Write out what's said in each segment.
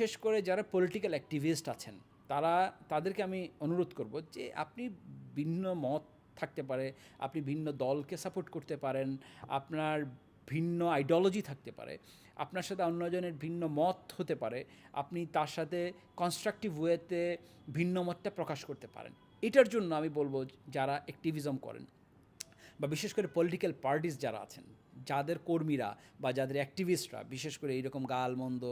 বিশেষ করে যারা পলিটিক্যাল অ্যাক্টিভিস্ট আছেন তাদেরকে আমি অনুরোধ করব যে আপনি ভিন্ন মত থাকতে পারে, আপনি ভিন্ন দলকে সাপোর্ট করতে পারেন, আপনার ভিন্ন আইডিওলজি থাকতে পারে, আপনার সাথে অন্যজনের ভিন্ন মত হতে পারে, আপনি তার সাথে কনস্ট্রাকটিভ ওয়েতে ভিন্ন মতটা প্রকাশ করতে পারেন। এটার জন্য আমি বলবো যারা অ্যাক্টিভিজম করেন বা বিশেষ করে পলিটিক্যাল পার্টিস যারা আছেন, যাদের কর্মীরা বা যাদের অ্যাক্টিভিস্টরা বিশেষ করে এইরকম গালমন্দ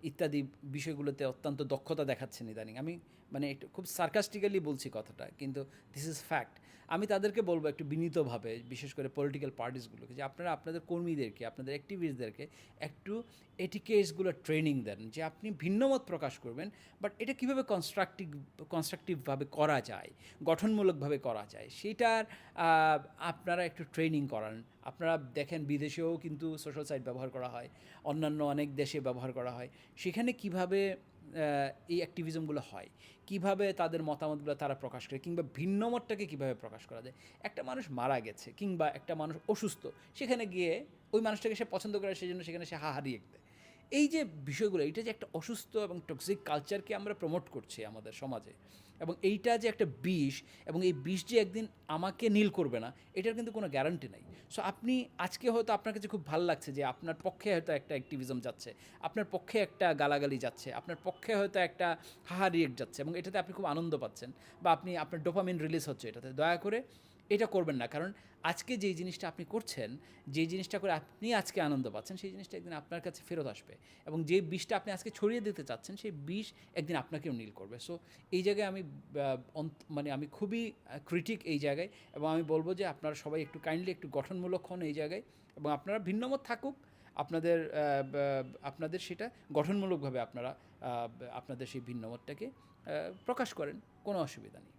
ইত্যাদি বিষয়গুলোতে অত্যন্ত দক্ষতা দেখাচ্ছেন ইদানিং, আমি মানে একটু খুব সার্কাস্টিক্যালি বলছি কথাটা, কিন্তু দিস ইজ ফ্যাক্ট। আমি তাদেরকে বলবো একটু বিনীতভাবে, বিশেষ করে পলিটিক্যাল পার্টিসগুলোকে, যে আপনারা আপনাদের কর্মীদেরকে, আপনাদের অ্যাক্টিভিস্টদেরকে একটু এটিকেটসগুলো ট্রেনিং দেন, যে আপনি ভিন্নমত প্রকাশ করবেন, বাট এটা কীভাবে কনস্ট্রাকটিভভাবে করা যায়, গঠনমূলকভাবে করা যায়, সেটার আপনারা একটু ট্রেনিং করান। আপনারা দেখেন বিদেশেও কিন্তু সোশ্যাল সাইট ব্যবহার করা হয়, অন্যান্য অনেক দেশে ব্যবহার করা হয়। সেখানে কিভাবে এই অ্যাক্টিভিজমগুলো হয়, কিভাবে তাদের মতামতগুলো তারা প্রকাশ করে, কিংবা ভিন্ন মতটাকে কীভাবে প্রকাশ করা যায়। একটা মানুষ মারা গেছে কিংবা একটা মানুষ অসুস্থ, সেখানে গিয়ে ওই মানুষটাকে সে পছন্দ করে, সেই জন্য সেখানে সে হাহারি দেয়। এই যে বিষয়গুলো, এইটা যে একটা অসুস্থ এবং টক্সিক কালচারকে আমরা প্রমোট করছি আমাদের সমাজে, এবং এইটা যে একটা বিষ, এবং এই বিষ যে একদিন আমাকে নীল করবে না, এটার কিন্তু কোনো গ্যারান্টি নাই। সো আপনি আজকে হয়তো আপনার কাছে খুব ভালো লাগছে যে আপনার পক্ষে হয়তো একটা অ্যাক্টিভিজম যাচ্ছে, আপনার পক্ষে একটা গালাগালি যাচ্ছে, আপনার পক্ষে হয়তো একটা হাহা রিয়েক্ট যাচ্ছে, এবং এটাতে আপনি খুব আনন্দ পাচ্ছেন, বা আপনি আপনার ডোপামিন রিলিজ হচ্ছে এটাতে। দয়া করে এটা করবেন না, কারণ আজকে যেই জিনিসটা আপনি করছেন, যেই জিনিসটা করে আপনি আজকে আনন্দ পাচ্ছেন, সেই জিনিসটা একদিন আপনার কাছে ফেরত আসবে, এবং যে বিষটা আপনি আজকে ছড়িয়ে দিতে চাচ্ছেন, সেই বিষ একদিন আপনাকেও নীল করবে। সো এই জায়গায় আমি মানে আমি খুবই ক্রিটিক এই জায়গায়, এবং আমি বলবো যে আপনারা সবাই একটু কাইন্ডলি একটু গঠনমূলক হন এই জায়গায়, এবং আপনারা ভিন্নমত থাকুক, আপনাদের আপনাদের সেটা গঠনমূলকভাবে আপনারা আপনাদের সেই ভিন্নমতটাকে প্রকাশ করেন, কোনো অসুবিধা নেই।